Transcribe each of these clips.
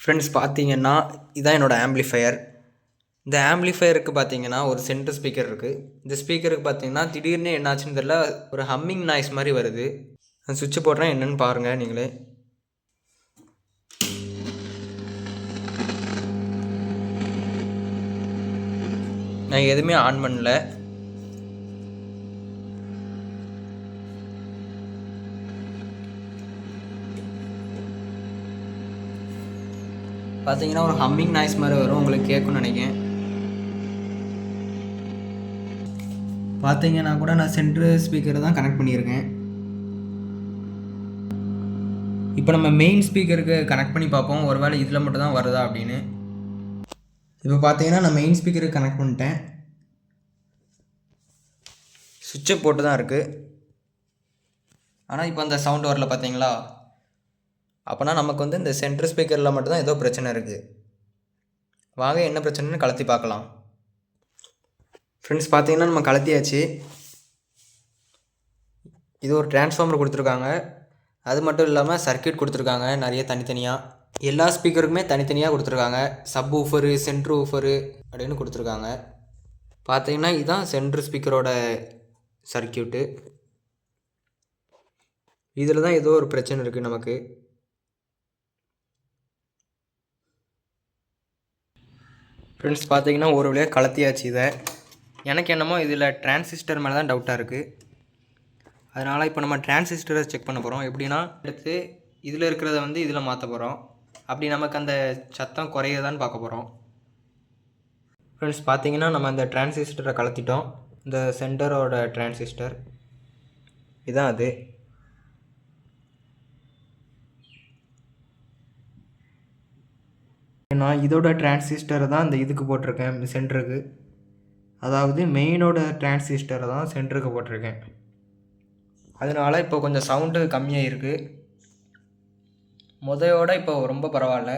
Friends பார்த்தீங்கன்னா இதான் என்னோடய ஆம்ப்ளிஃபையர். இந்த ஆம்ப்ளிஃபையருக்கு பார்த்தீங்கன்னா ஒரு சென்டர் ஸ்பீக்கர் இருக்குது. இந்த ஸ்பீக்கருக்கு பார்த்தீங்கன்னா திடீர்னு என்னாச்சுன்னு தெரியல, ஒரு ஹம்மிங் நாய்ஸ் மாதிரி வருது. நான் சுவிட்சை போடுறேன், என்னென்னு பாருங்கள் நீங்களே. நான் எதுவுமே ஆன் பண்ணல. பார்த்தீங்கன்னா ஒரு ஹம்மிங் நாய்ஸ் மாதிரி வரும், உங்களுக்கு கேட்கும்னு நினைக்கிறேன். பார்த்தீங்கன்னா கூட நான் சென்ட்ரு ஸ்பீக்கரை தான் கனெக்ட் பண்ணியிருக்கேன். இப்போ நம்ம மெயின் ஸ்பீக்கருக்கு கனெக்ட் பண்ணி பார்ப்போம், ஒருவேளை இதில் மட்டும் தான் வருதா அப்படின்னு. இப்போ பார்த்தீங்கன்னா நான் மெயின் ஸ்பீக்கருக்கு கனெக்ட் பண்ணிட்டேன். சுவிட்சை போட்டு தான் இருக்குது, ஆனால் இப்போ அந்த சவுண்டு வரல பார்த்தீங்களா. அப்போனா நமக்கு வந்து இந்த சென்ட்ரு ஸ்பீக்கரில் மட்டும்தான் ஏதோ பிரச்சனை இருக்குது. வாங்க என்ன பிரச்சனைன்னு கலத்தி பார்க்கலாம். ஃப்ரெண்ட்ஸ் பார்த்தீங்கன்னா நம்ம கலத்தியாச்சு. இது ஒரு டிரான்ஸ்ஃபார்மர் கொடுத்துருக்காங்க, அது மட்டும் இல்லாமல் சர்க்யூட் கொடுத்துருக்காங்க நிறைய தனித்தனியாக. எல்லா ஸ்பீக்கருக்குமே தனித்தனியாக கொடுத்துருக்காங்க. சப் ஊஃபரு, சென்ட்ரு ஊஃபரு அப்படின்னு கொடுத்துருக்காங்க. பார்த்தீங்கன்னா இதுதான் சென்ட்ரு ஸ்பீக்கரோட சர்க்யூட்டு. இதில் தான் ஏதோ ஒரு பிரச்சனை இருக்குது நமக்கு. ஃப்ரெண்ட்ஸ் பார்த்தீங்கன்னா ஒரு வழியாக கலத்தியாச்சு இதை. எனக்கு என்னமோ இதில் டிரான்சிஸ்டர் மேலே தான் டவுட்டாக இருக்குது. அதனால் இப்போ நம்ம டிரான்சிஸ்டரை செக் பண்ண போகிறோம். எப்படின்னா எடுத்து இதில் இருக்கிறத வந்து இதில் மாற்ற போகிறோம். அப்படி நமக்கு அந்த சத்தம் குறையதான்னு பார்க்க போகிறோம். ஃப்ரெண்ட்ஸ் பார்த்தீங்கன்னா நம்ம அந்த டிரான்சிஸ்டரை கலத்திட்டோம். இந்த சென்டரோட டிரான்சிஸ்டர் இதுதான் அது. நான் இதோட டிரான்சிஸ்டரை தான் இந்த இதுக்கு போட்டிருக்கேன், சென்டருக்கு. அதாவது மெயினோட டிரான்சிஸ்டரை தான் சென்டருக்கு போட்டிருக்கேன். அதனால் இப்போ கொஞ்சம் சவுண்டு கம்மியாக இருக்குது. முதையோட இப்போ ரொம்ப பரவாயில்ல.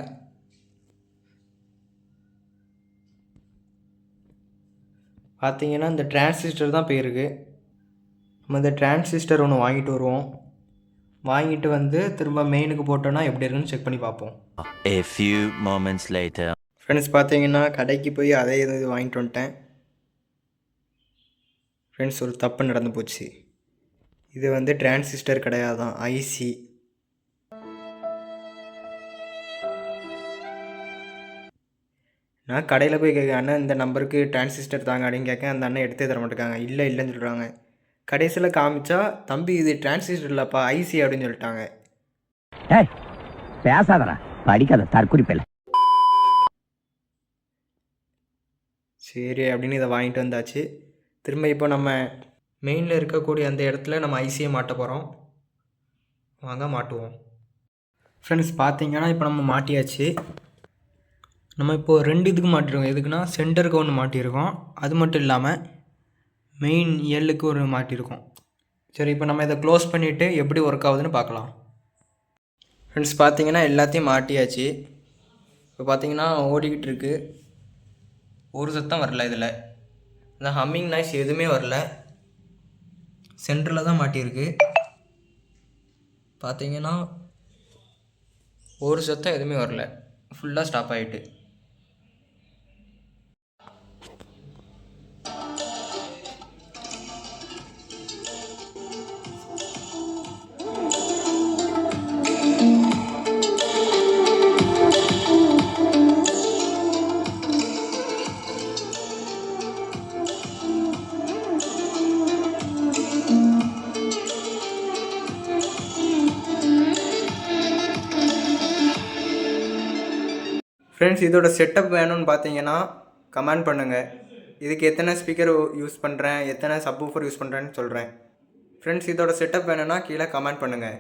பார்த்தீங்கன்னா இந்த டிரான்சிஸ்டர் தான் போயிருக்கு. நம்ம இந்த டிரான்சிஸ்டர் ஒன்று வாங்கிட்டு வருவோம். வாங்கிட்டு வந்து திரும்ப மெயினுக்கு போட்டோன்னா எப்படி இருக்குன்னு செக் பண்ணி பார்ப்போம். A few moments later. Friends பார்த்தீங்கன்னா கடைக்கு போய் அதே இது வாங்கிட்டு வந்துட்டேன். ஃப்ரெண்ட்ஸ் ஒரு தப்பு நடந்து போச்சு. இது வந்து டிரான்சிஸ்டர் கிடையாதான், ஐசி. நான் கடையில் போய் கேட்க, அண்ணன் இந்த நம்பருக்கு டிரான்சிஸ்டர் தாங்க அப்படின்னு கேட்க, அந்த அண்ணன் எடுத்தே தர மாட்டேங்காங்க. இல்லைன்னு சொல்கிறாங்க. கடைசியில் காமிச்சா, தம்பி இது டிரான்சிஸ்டர் இல்லைப்பா ஐசி அப்படின்னு சொல்லிட்டாங்க. பேசாதடா, படிக்காத தற்குறிப்பில்லை. சரி அப்படின்னு இதை வாங்கிட்டு வந்தாச்சு. திரும்ப இப்போ நம்ம மெயினில் இருக்கக்கூடிய அந்த இடத்துல நம்ம ஐசியை மாட்ட போகிறோம். வாங்க மாட்டுவோம். ஃப்ரெண்ட்ஸ் பார்த்தீங்கன்னா இப்போ நம்ம மாட்டியாச்சு. நம்ம இப்போது 2 இதுக்கு மாட்டிருக்கோம். எதுக்குன்னா சென்டருக்கு ஒன்று மாட்டியிருக்கோம், அது மட்டும் இல்லாமல் மெயின் எல்லுக்கு ஒரு மாட்டியிருக்கோம். சரி இப்போ நம்ம இதை க்ளோஸ் பண்ணிவிட்டு எப்படி ஒர்க் ஆகுதுன்னு பார்க்கலாம். ஃப்ரெண்ட்ஸ் பார்த்தீங்கன்னா எல்லாத்தையும் மாட்டியாச்சு. இப்போ பார்த்தீங்கன்னா ஓடிக்கிட்டு இருக்குது. ஒரு சத்தம் வரல இதில். இந்த ஹம்மிங் நாய்ஸ் எதுவுமே வரல. சென்டரில் தான் மாட்டியிருக்கு. பார்த்தீங்கன்னா ஒரு சத்தம் எதுவுமே வரல, ஃபுல்லாக ஸ்டாப் ஆகிட்டு. ஃப்ரெண்ட்ஸ் இதோட செட்டப் வேணும்னு பார்த்தீங்கன்னா கமெண்ட் பண்ணுங்கள். இதுக்கு எத்தனை ஸ்பீக்கர் யூஸ் பண்ணுறேன், எத்தனை சப்வூஃபர் யூஸ் பண்ணுறேன்னு சொல்கிறேன். ஃப்ரெண்ட்ஸ் இதோட செட்டப் வேணும்னா கீழே கமெண்ட் பண்ணுங்கள்.